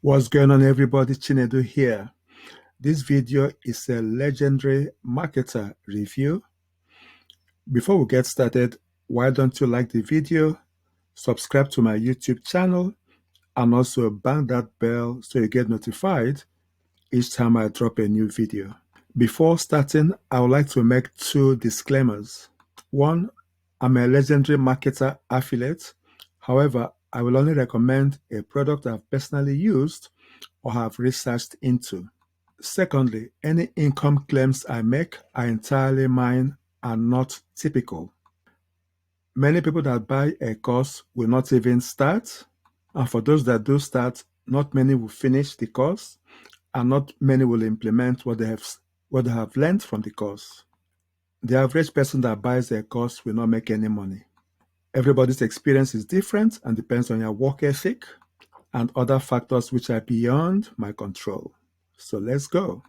What's going on, everybody? Chinedu here. This video is a legendary marketer review. Before we get started, why don't you like the video, subscribe to my YouTube channel, and also bang that bell so you get notified each time I drop a new video. Before starting, I would like to make two disclaimers. One, I'm a legendary marketer affiliate. However, I will only recommend a product I've personally used or have researched into. Secondly, any income claims I make are entirely mine and not typical. Many people that buy a course will not even start, and for those that do start, not many will finish the course, and not many will implement what they have learned from the course. The average person that buys a course will not make any money. Everybody's experience is different and depends on your work ethic and other factors which are beyond my control. So let's go.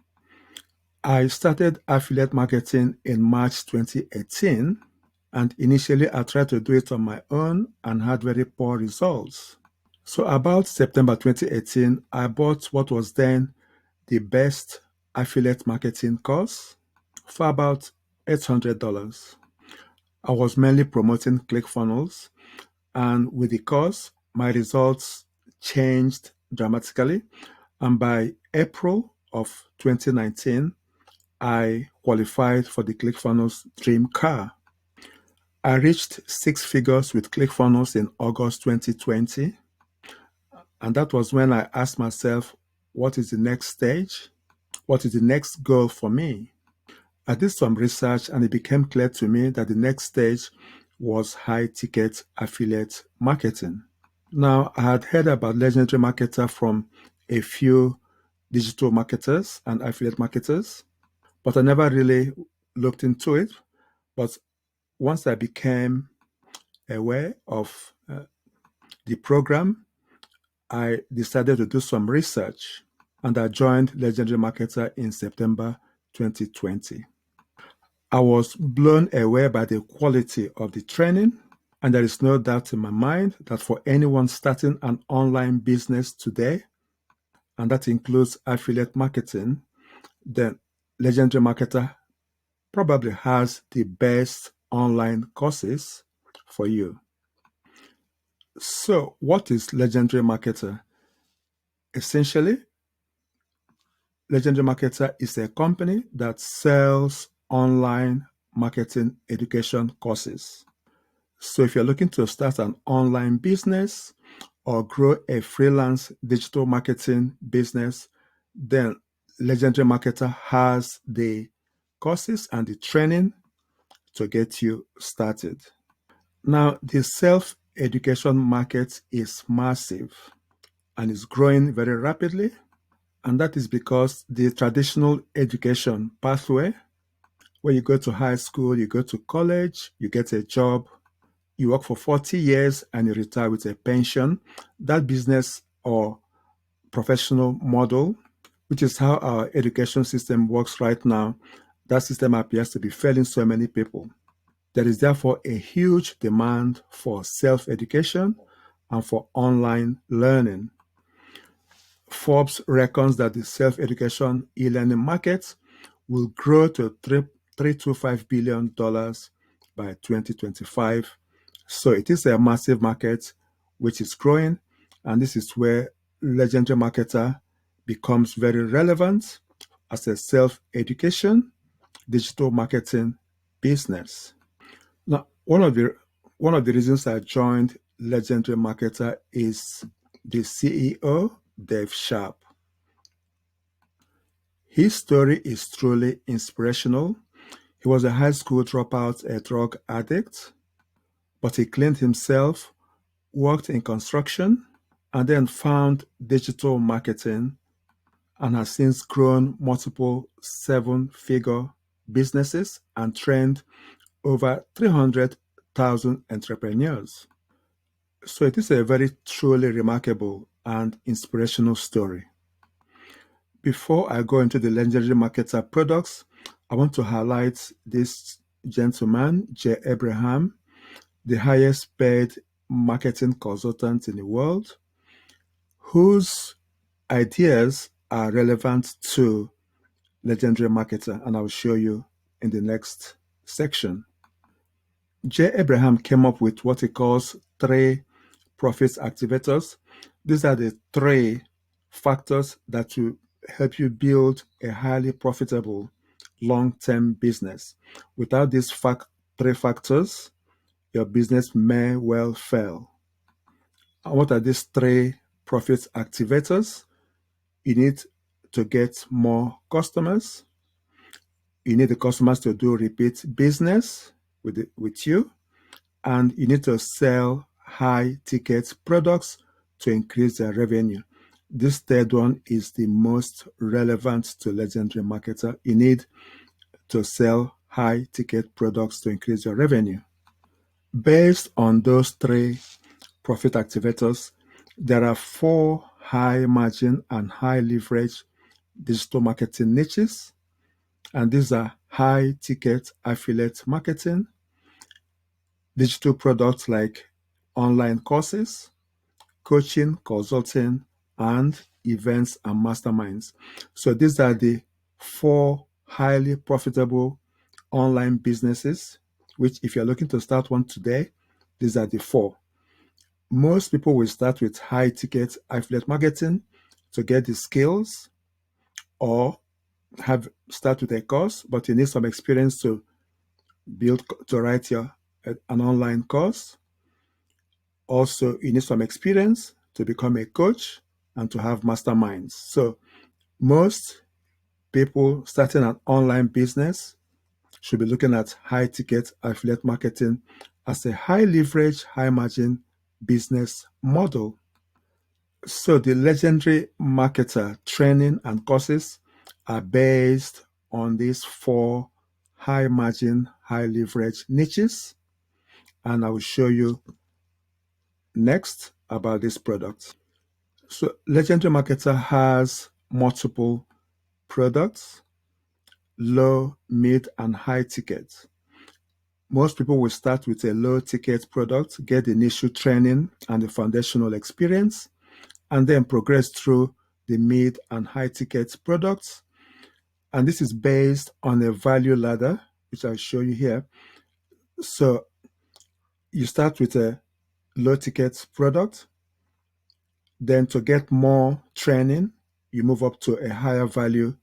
I started affiliate marketing in March 2018, and initially I tried to do it on my own and had very poor results. So about September 2018, I bought what was then the best affiliate marketing course for about $800. I was mainly promoting ClickFunnels, and with the course, my results changed dramatically. And by April of 2019, I qualified for the ClickFunnels Dream Car. I reached six figures with ClickFunnels in August 2020. And that was when I asked myself, what is the next stage? What is the next goal for me? I did some research and it became clear to me that the next stage was high ticket affiliate marketing. Now, I had heard about legendary marketer from a few digital marketers and affiliate marketers, but I never really looked into it. But once I became aware of the program, I decided to do some research and I joined Legendary Marketer in September 2020. I was blown away by the quality of the training, and there is no doubt in my mind that for anyone starting an online business today, and that includes affiliate marketing, then Legendary Marketer probably has the best online courses for you. So, what is Legendary Marketer? Essentially, Legendary Marketer is a company that sells online marketing education courses. So, if you're looking to start an online business or grow a freelance digital marketing business, then Legendary Marketer has the courses and the training to get you started. Now, the self-education market is massive and is growing very rapidly, and that is because the traditional education pathway, where you go to high school, you go to college, you get a job, you work for 40 years and you retire with a pension, that business or professional model, which is how our education system works right now, that system appears to be failing so many people. There is therefore a huge demand for self-education and for online learning. Forbes reckons that the self-education e-learning market will grow to $325 billion by 2025. So it is a massive market which is growing, and this is where Legendary Marketer becomes very relevant as a self-education digital marketing business. Now, one of the reasons I joined Legendary Marketer is the CEO, Dave Sharp. His story is truly inspirational. He was a high school dropout, a drug addict, but he cleaned himself, worked in construction, and then found digital marketing and has since grown multiple seven-figure businesses and trained over 300,000 entrepreneurs. So it is a very truly remarkable and inspirational story. Before I go into the legendary marketer products, I want to highlight this gentleman, Jay Abraham, the highest paid marketing consultant in the world, whose ideas are relevant to legendary marketer, and I'll show you in the next section. J. Abraham came up with what he calls three profit activators. These are the three factors that will help you build a highly profitable long-term business. Without these three factors, your business may well fail. And what are these three profit activators? You need to get more customers. You need the customers to do repeat business with you. And you need to sell high ticket products to increase their revenue. This third one is the most relevant to legendary marketer. You need to sell high ticket products to increase your revenue. Based on those three profit activators, there are four high margin and high leverage digital marketing niches. And these are high ticket affiliate marketing, digital products like online courses, coaching, consulting, and events and masterminds. So these are the four highly profitable online businesses, which if you're looking to start one today, these are the four. Most people will start with high ticket affiliate marketing to get the skills, or start with a course, but you need some experience to write an online course. Also, you need some experience to become a coach and to have masterminds. So most people starting an online business should be looking at high ticket affiliate marketing as a high leverage, high margin business model. So the legendary marketer training and courses are based on these four high margin, high leverage niches. And I will show you next about this product. So legendary marketer has multiple products, low, mid, and high tickets. Most people will start with a low ticket product, get the initial training and the foundational experience, and then progress through the mid and high ticket products. And this is based on a value ladder, which I'll show you here. So you start with a low ticket product, then to get more training, you move up to a higher value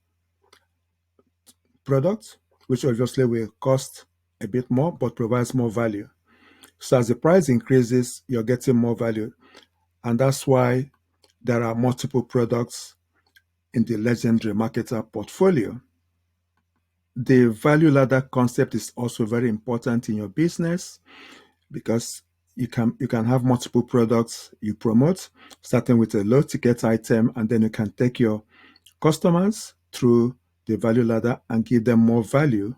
product, which obviously will cost a bit more but provides more value. So as the price increases, you're getting more value. And that's why there are multiple products in the legendary marketer portfolio. The value ladder concept is also very important in your business because you can have multiple products you promote, starting with a low ticket item, and then you can take your customers through the value ladder and give them more value.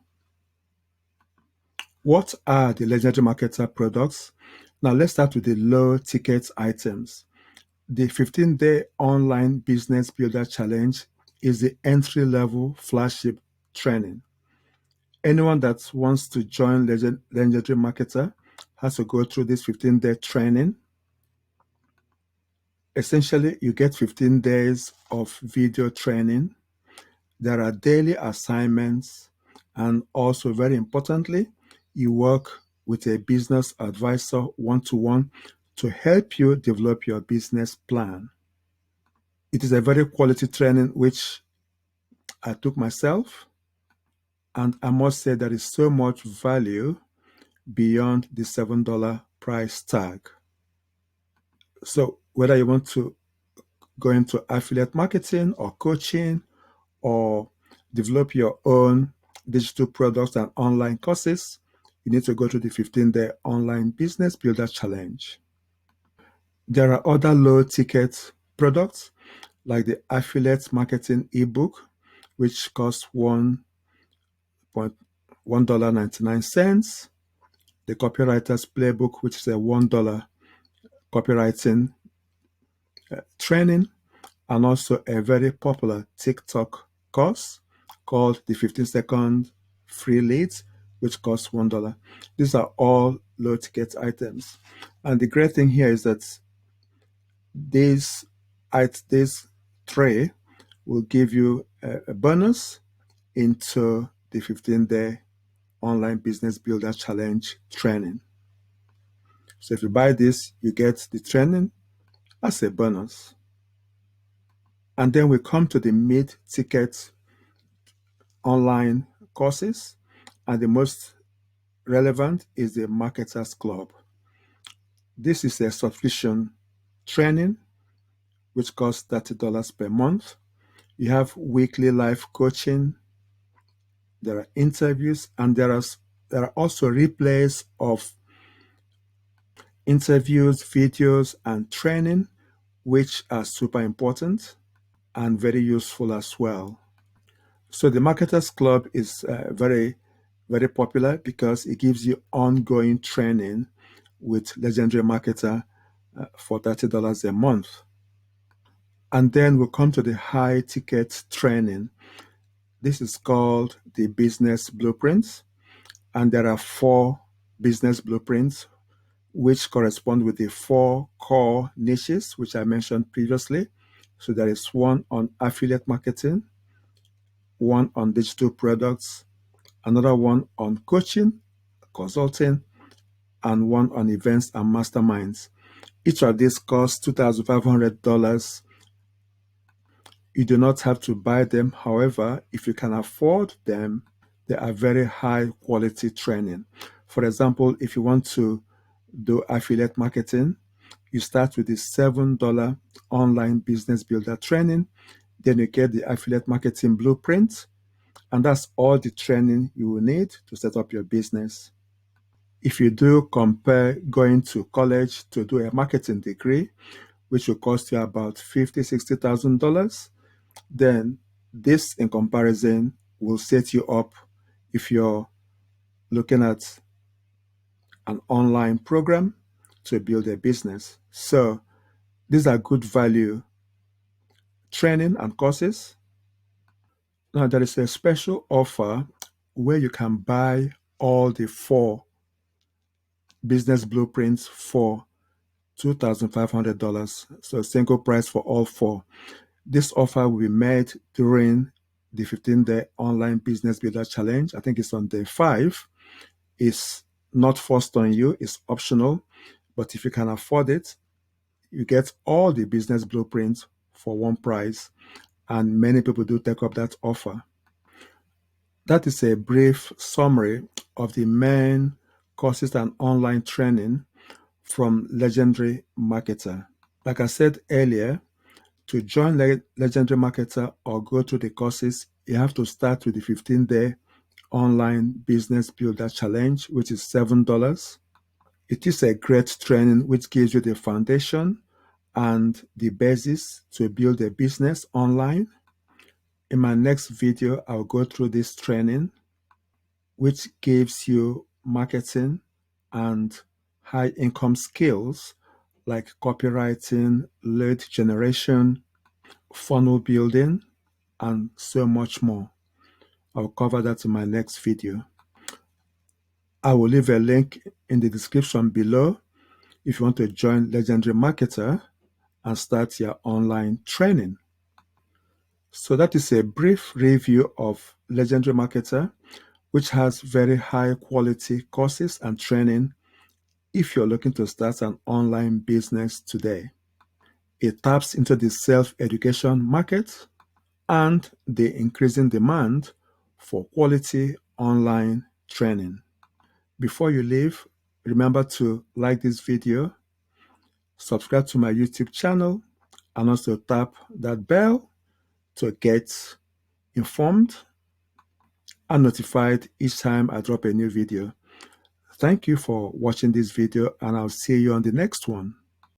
What are the legendary marketer products? Now let's start with the low ticket items. The 15-day online business builder challenge is the entry level flagship training. Anyone that wants to join legendary marketer has to go through this 15-day training. Essentially, you get 15 days of video training. There are daily assignments, and also very importantly, you work with a business advisor one-to-one to help you develop your business plan. It is a very quality training which I took myself, and I must say there is so much value beyond the $7 price tag. So whether you want to go into affiliate marketing or coaching or develop your own digital products and online courses, you need to go to the 15-day online business builder challenge. There are other low ticket products like the affiliate marketing ebook, which costs $1.99, the copywriter's playbook, which is a $1 copywriting training, and also a very popular TikTok course called the 15-second free leads, which costs $1. These are all low ticket items. And the great thing here is that these 3 will give you a bonus into the 15-day online business builder challenge training. So if you buy this, you get the training as a bonus. And then we come to the mid-ticket online courses, and the most relevant is the Marketers Club. This is a subscription training which costs $30 per month. You have weekly live coaching, there are interviews, and there are also replays of interviews, videos, and training, which are super important and very useful as well. So the Marketers Club is very, very popular because it gives you ongoing training with legendary marketer for $30 a month. And then we'll come to the high ticket training. This is called the business blueprints. And there are 4 business blueprints which correspond with the 4 core niches which I mentioned previously. So there is one on affiliate marketing, one on digital products, another one on coaching, consulting, and one on events and masterminds. Each of these costs $2,500. You do not have to buy them. However, if you can afford them, they are very high quality training. For example, if you want to do affiliate marketing, you start with the $7 online business builder training. Then you get the affiliate marketing blueprint, and that's all the training you will need to set up your business. If you do compare going to college to do a marketing degree, which will cost you about $50,000-$60,000, then this in comparison will set you up if you're looking at an online program to build a business. So these are good value training and courses. Now there is a special offer where you can buy all the 4 business blueprints for $2,500. So single price for all 4. This offer will be made during the 15-day online business builder challenge. I think it's on day 5. It's not forced on you, it's optional. But if you can afford it, you get all the business blueprints for one price. And many people do take up that offer. That is a brief summary of the main courses and online training from Legendary Marketer. Like I said earlier, to join Legendary Marketer or go through the courses, you have to start with the 15-day online business builder challenge, which is $7. It is a great training which gives you the foundation and the basis to build a business online. In my next video, I'll go through this training, which gives you marketing and high income skills like copywriting, lead generation, funnel building, and so much more. I'll cover that in my next video. I will leave a link in the description below if you want to join Legendary Marketer and start your online training. So that is a brief review of Legendary Marketer, which has very high quality courses and training if you're looking to start an online business today. It taps into the self-education market and the increasing demand for quality online training. Before you leave, remember to like this video, subscribe to my YouTube channel, and also tap that bell to get informed and notified each time I drop a new video. Thank you for watching this video, and I'll see you on the next one.